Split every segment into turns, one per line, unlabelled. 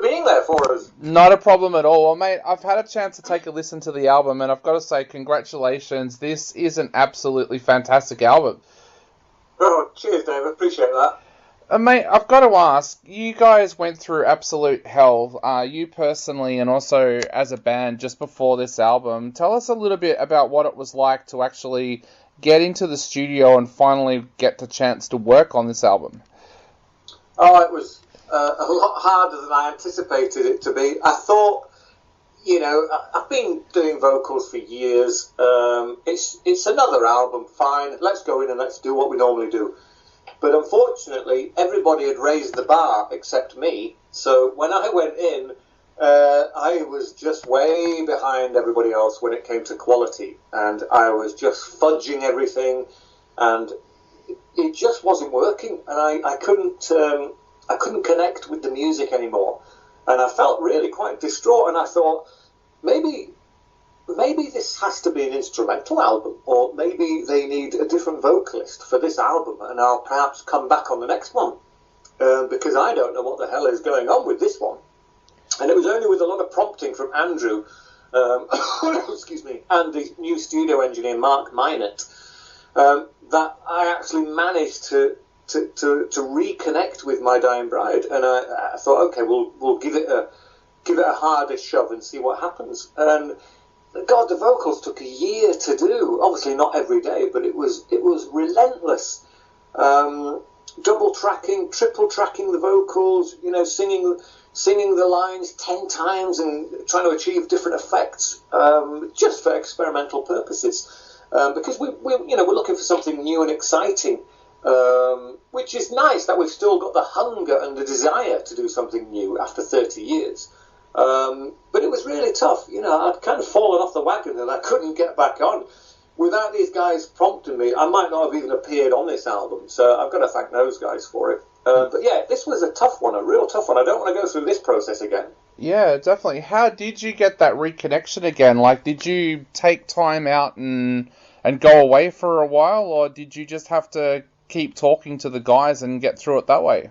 being there for us.
Not a problem at all. Well, mate, I've had a chance to take a listen to the album, and I've got to say congratulations. This is an absolutely fantastic album.
Oh, cheers, Dave. I appreciate that.
Mate, I've got to ask, you guys went through absolute hell, you personally and also as a band just before this album. Tell us a little bit about what it was like to actually get into the studio and finally get the chance to work on this album.
Oh, it was a lot harder than I anticipated it to be. I thought, I've been doing vocals for years. It's another album, fine. Let's go in and let's do what we normally do. But unfortunately, everybody had raised the bar except me. So when I went in, I was just way behind everybody else when it came to quality. And I was just fudging everything. And it just wasn't working. And I couldn't connect with the music anymore. And I felt really quite distraught. And I thought, maybe this has to be an instrumental album, or maybe they need a different vocalist for this album, and I'll perhaps come back on the next one, because I don't know what the hell is going on with this one. And it was only with a lot of prompting from Andrew, excuse me, and the new studio engineer Mark Minott, that I actually managed to reconnect with My Dying Bride, and I thought, okay, we'll give it a harder shove and see what happens. And God, the vocals took a year to do. Obviously not every day, but it was relentless. Double tracking, triple tracking the vocals, singing the lines 10 times and trying to achieve different effects, just for experimental purposes. Because we're looking for something new and exciting, which is nice that we've still got the hunger and the desire to do something new after 30 years. But it was really tough. I'd kind of fallen off the wagon and I couldn't get back on. Without these guys prompting me, I might not have even appeared on this album. So I've got to thank those guys for it. But yeah, this was a tough one, a real tough one. I don't want to go through this process again.
Yeah, definitely. How did you get that reconnection again? Like, did you take time out and go away for a while, or did you just have to keep talking to the guys and get through it that way?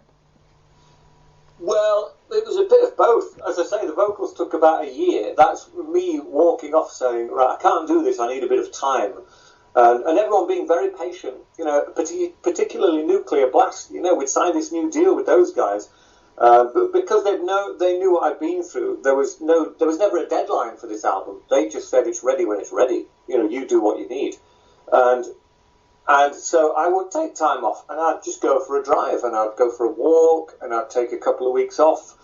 Well, it was a bit of both. As I say, the vocals took about a year. That's me walking off saying, right, I can't do this, I need a bit of time. And everyone being very patient, particularly Nuclear Blast. We'd signed this new deal with those guys. But because they knew what I'd been through, there was never a deadline for this album. They just said it's ready when it's ready. You do what you need. And so I would take time off, and I'd just go for a drive, and I'd go for a walk, and I'd take a couple of weeks off,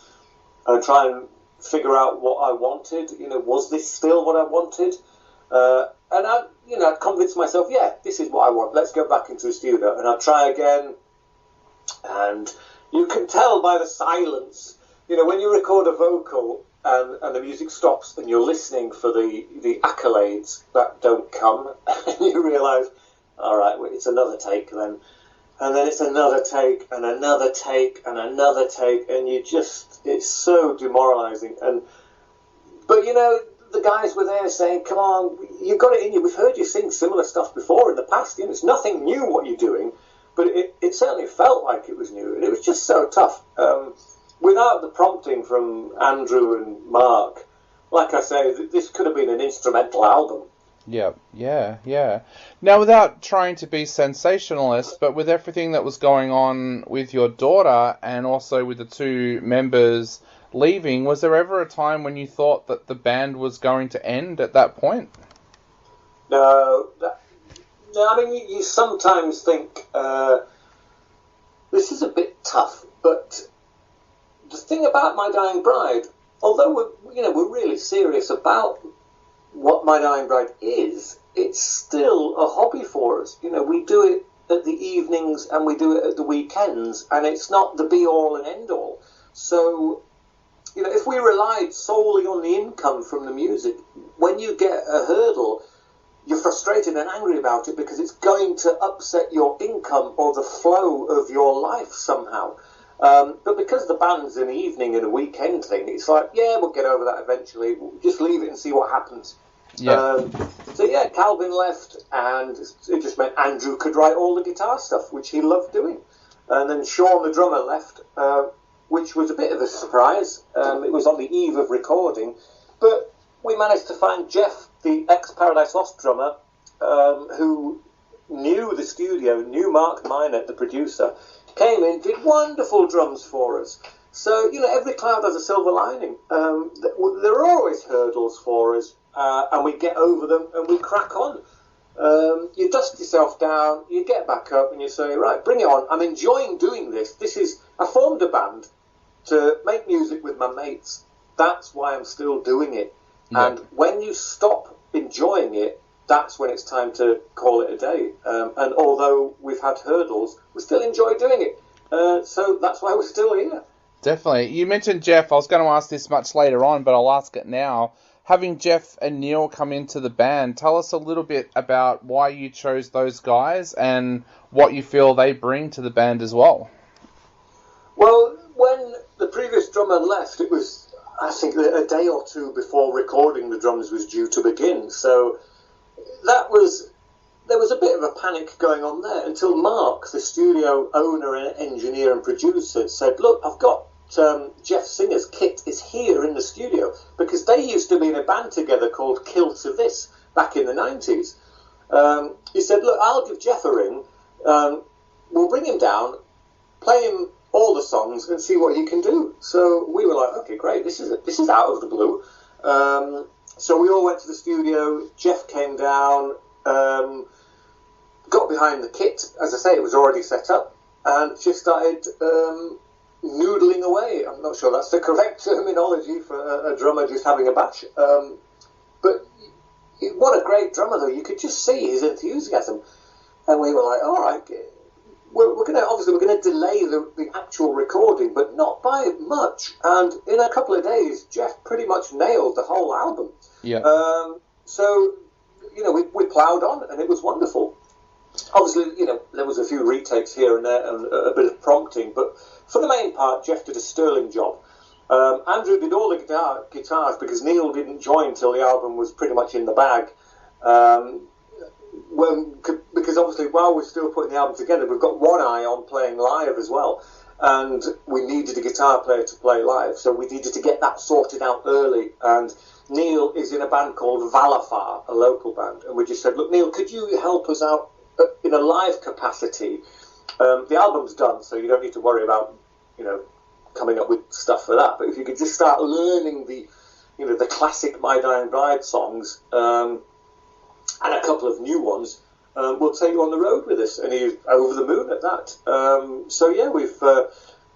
and try and figure out what I wanted. Was this still what I wanted? And I'd convince myself, yeah, this is what I want. Let's go back into the studio, and I'd try again. And you can tell by the silence, when you record a vocal and the music stops, and you're listening for the accolades that don't come, and you realise, all right, it's another take then. And then it's another take, and another take, and another take, and it's so demoralising. But the guys were there saying, come on, you've got it in you. We've heard you sing similar stuff before in the past. It's nothing new what you're doing, but it certainly felt like it was new, and it was just so tough. Without the prompting from Andrew and Mark, like I say, this could have been an instrumental album.
Yeah. Now, without trying to be sensationalist, but with everything that was going on with your daughter and also with the two members leaving, was there ever a time when you thought that the band was going to end at that point?
No, I mean, you sometimes think, this is a bit tough, but the thing about My Dying Bride, although we're really serious about what My Dying Bride is, it's still a hobby for us. We do it at the evenings and we do it at the weekends, and it's not the be-all and end-all. So, if we relied solely on the income from the music, when you get a hurdle, you're frustrated and angry about it because it's going to upset your income or the flow of your life somehow. But because the band's an evening and a weekend thing, it's like, yeah, we'll get over that eventually. We'll just leave it and see what happens.
Yeah.
So yeah, Calvin left, and it just meant Andrew could write all the guitar stuff, which he loved doing. And then Sean, the drummer, left, which was a bit of a surprise. It was on the eve of recording, but we managed to find Jeff, the ex-Paradise Lost drummer, who knew the studio, knew Mark Minor, the producer, came in, did wonderful drums for us. So, every cloud has a silver lining. There are always hurdles for us, and we get over them and we crack on. You dust yourself down, you get back up and you say, right, bring it on. I'm enjoying doing this. I formed a band to make music with my mates. That's why I'm still doing it. Yeah. And when you stop enjoying it, that's when it's time to call it a day. And although we've had hurdles, we still enjoy doing it. So that's why we're still here.
Definitely. You mentioned Jeff. I was going to ask this much later on, but I'll ask it now. Having Jeff and Neil come into the band, tell us a little bit about why you chose those guys and what you feel they bring to the band as well.
Well, when the previous drummer left, it was, I think, a day or two before recording the drums was due to begin. So there was a bit of a panic going on there until Mark, the studio owner and engineer and producer, said, look, I've got Jeff Singer's kit is here in the studio, because they used to be in a band together called Kill to This back in the 90s. He said, look, I'll give Jeff a ring, we'll bring him down, play him all the songs and see what he can do. So we were like, okay, great, this is out of the blue. So we all went to the studio, Jeff came down, got behind the kit, as I say, it was already set up, and just started noodling away. I'm not sure that's the correct terminology for a drummer just having a bash. But what a great drummer, though. You could just see his enthusiasm. And we were like, all right, we're going to delay the actual recording, but not by much. And in a couple of days, Jeff pretty much nailed the whole album.
Yeah.
So, we ploughed on, and it was wonderful. Obviously, there was a few retakes here and there and a bit of prompting, but for the main part, Jeff did a sterling job. Andrew did all the guitars because Neil didn't join till the album was pretty much in the bag. Because obviously, while we're still putting the album together, we've got one eye on playing live as well. And we needed a guitar player to play live, so we needed to get that sorted out early. And Neil is in a band called Valafar, a local band. And we just said, look, Neil, could you help us out in a live capacity? The album's done, so you don't need to worry about, coming up with stuff for that. But if you could just start learning the classic My Dying Bride songs, and a couple of new ones, we'll take you on the road with us. And he's over the moon at that. So yeah, we've over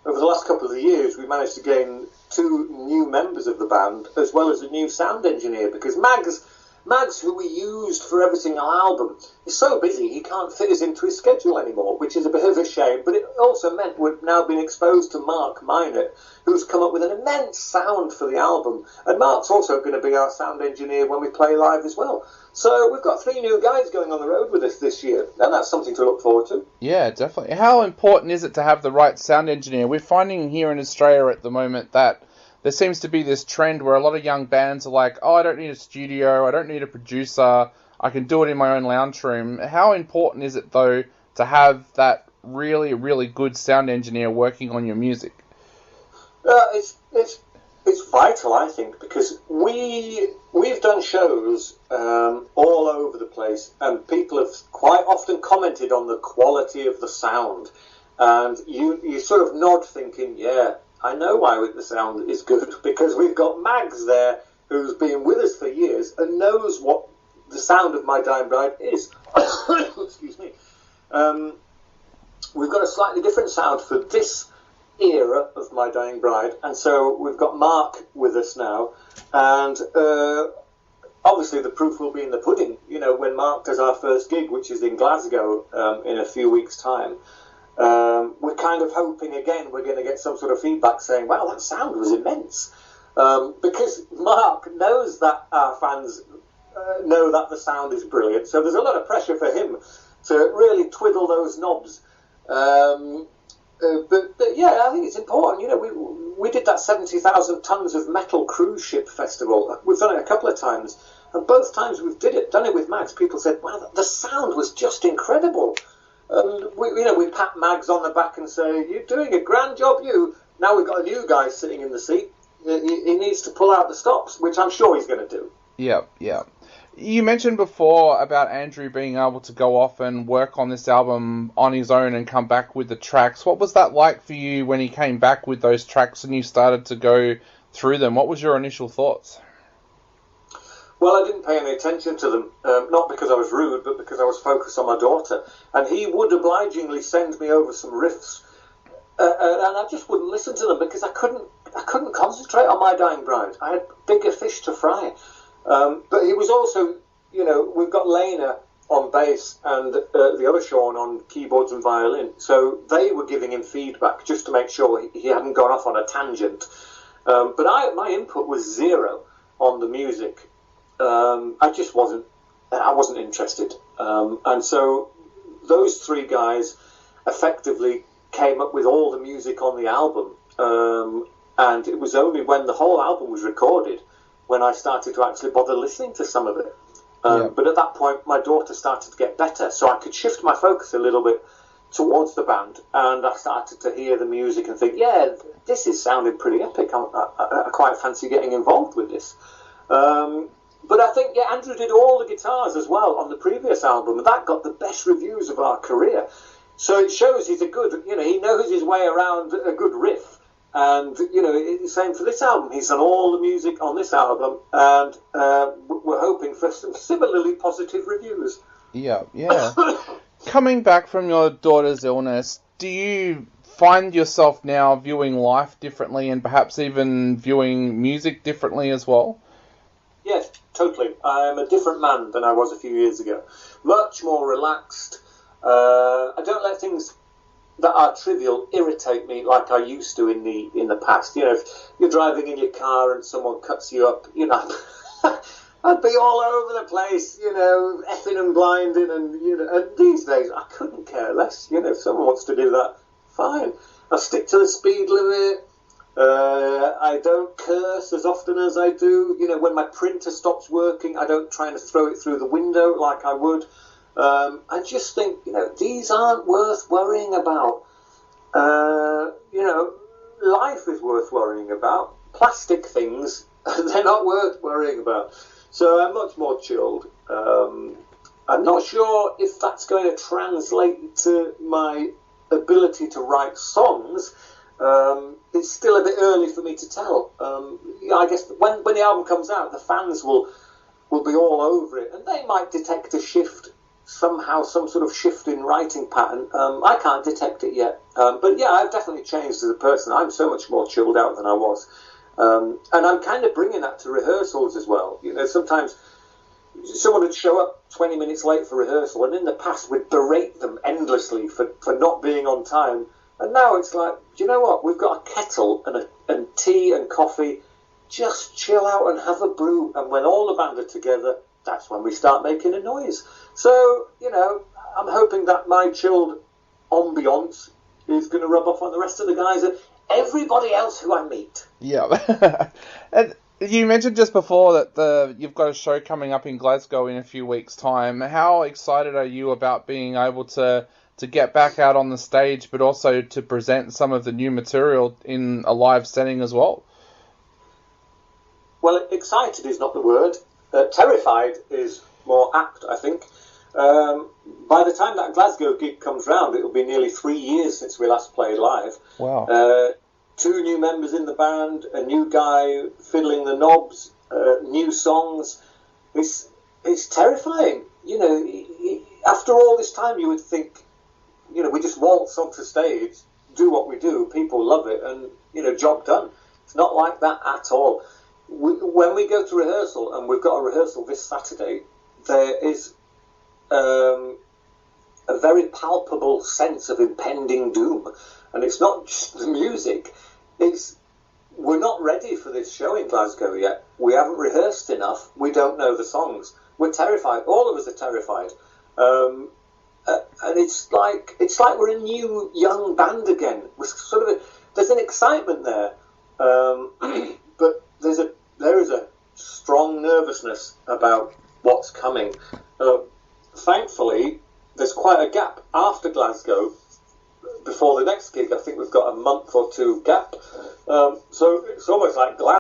the last couple of years, we managed to gain 2 new members of the band, as well as a new sound engineer, because Mags, who we used for every single album, is so busy he can't fit us into his schedule anymore, which is a bit of a shame. But it also meant we've now been exposed to Mark Minor, who's come up with an immense sound for the album. And Mark's also going to be our sound engineer when we play live as well. So we've got 3 new guys going on the road with us this year, and that's something to look forward to.
Yeah, definitely. How important is it to have the right sound engineer? We're finding here in Australia at the moment that there seems to be this trend where a lot of young bands are like, oh, I don't need a studio, I don't need a producer, I can do it in my own lounge room. How important is it, though, to have that really, really good sound engineer working on your music?
It's vital, I think, because we've done shows all over the place, and people have quite often commented on the quality of the sound, and you sort of nod thinking, yeah, I know why the sound is good, because we've got Mags there who's been with us for years and knows what the sound of My Dying Bride is. Excuse me. We've got a slightly different sound for this era of My Dying Bride, and so we've got Mark with us now, and obviously the proof will be in the pudding, when Mark does our first gig, which is in Glasgow in a few weeks' time. We're kind of hoping again we're going to get some sort of feedback saying, wow, that sound was immense, because Mark knows that our fans know that the sound is brilliant, so there's a lot of pressure for him to really twiddle those knobs. But yeah, I think it's important. We did that 70,000 tons of metal cruise ship festival. We've done it a couple of times, and both times we've done it with Mags, people said, wow, the sound was just incredible. And we pat Mags on the back and say, you're doing a grand job, now we've got a new guy sitting in the seat. He needs to pull out the stops, which I'm sure he's going to do.
Yeah, yeah. You mentioned before about Andrew being able to go off and work on this album on his own and come back with the tracks. What was that like for you when he came back with those tracks and you started to go through them? What was your initial thoughts?
Well, I didn't pay any attention to them, not because I was rude, but because I was focused on my daughter. And he would obligingly send me over some riffs, and I just wouldn't listen to them because I couldn't concentrate on My Dying Bride. I had bigger fish to fry. But he was also, we've got Lena on bass and the other Sean on keyboards and violin. So they were giving him feedback just to make sure he hadn't gone off on a tangent. But my input was zero on the music. I wasn't interested. And so those three guys effectively came up with all the music on the album. And it was only when the whole album was recorded when I started to actually bother listening to some of it. But at that point, my daughter started to get better, so I could shift my focus a little bit towards the band, and I started to hear the music and think, yeah, this is sounding pretty epic. I quite fancy getting involved with this. But I think, Andrew did all the guitars as well on the previous album, and that got the best reviews of our career. So it shows he's a good, he knows his way around a good riff. And, same for this album. He's done all the music on this album, and we're hoping for some similarly positive reviews.
Yeah, yeah. Coming back from your daughter's illness, do you find yourself now viewing life differently and perhaps even viewing music differently as well?
Yes, totally. I'm a different man than I was a few years ago. Much more relaxed. I don't let things that are trivial irritate me like I used to in the past. If you're driving in your car and someone cuts you up, I'd be all over the place, effing and blinding, and these days I couldn't care less. If someone wants to do that, fine. I stick to the speed limit. I don't curse as often as I do. When my printer stops working, I don't try and throw it through the window like I would. I just think, these aren't worth worrying about. Life is worth worrying about. Plastic things, they're not worth worrying about. So I'm much more chilled. I'm not sure if that's going to translate to my ability to write songs. It's still a bit early for me to tell. I guess when the album comes out, the fans will be all over it, and they might detect a shift somehow, some sort of shift in writing pattern. I can't detect it yet. But yeah, I've definitely changed as a person. I'm so much more chilled out than I was. And I'm kind of bringing that to rehearsals as well. Sometimes someone would show up 20 minutes late for rehearsal, and in the past we'd berate them endlessly for not being on time. And now it's like, do you know what? We've got a kettle and tea and coffee. Just chill out and have a brew. And when all the band are together, that's when we start making a noise. So, I'm hoping that my chilled ambiance is going to rub off on the rest of the guys and everybody else who I meet.
Yeah. And you mentioned just before that you've got a show coming up in Glasgow in a few weeks' time. How excited are you about being able to get back out on the stage, but also to present some of the new material in a live setting as well?
Well, excited is not the word. Terrified is more apt, I think. By the time that Glasgow gig comes round, it will be nearly 3 years since we last played live.
Wow.
2 new members in the band, a new guy fiddling the knobs, new songs. It's terrifying. After all this time, you would think, we just waltz onto stage, do what we do, people love it, and, job done. It's not like that at all. When we go to rehearsal, and we've got a rehearsal this Saturday, there is a very palpable sense of impending doom. And it's not just the music. We're not ready for this show in Glasgow yet. We haven't rehearsed enough. We don't know the songs. We're terrified. All of us are terrified. And it's like we're a new young band again. There's an excitement there, but there is a strong nervousness about what's coming. Thankfully, there's quite a gap after Glasgow before the next gig. I think we've got a month or two gap. So it's almost like glam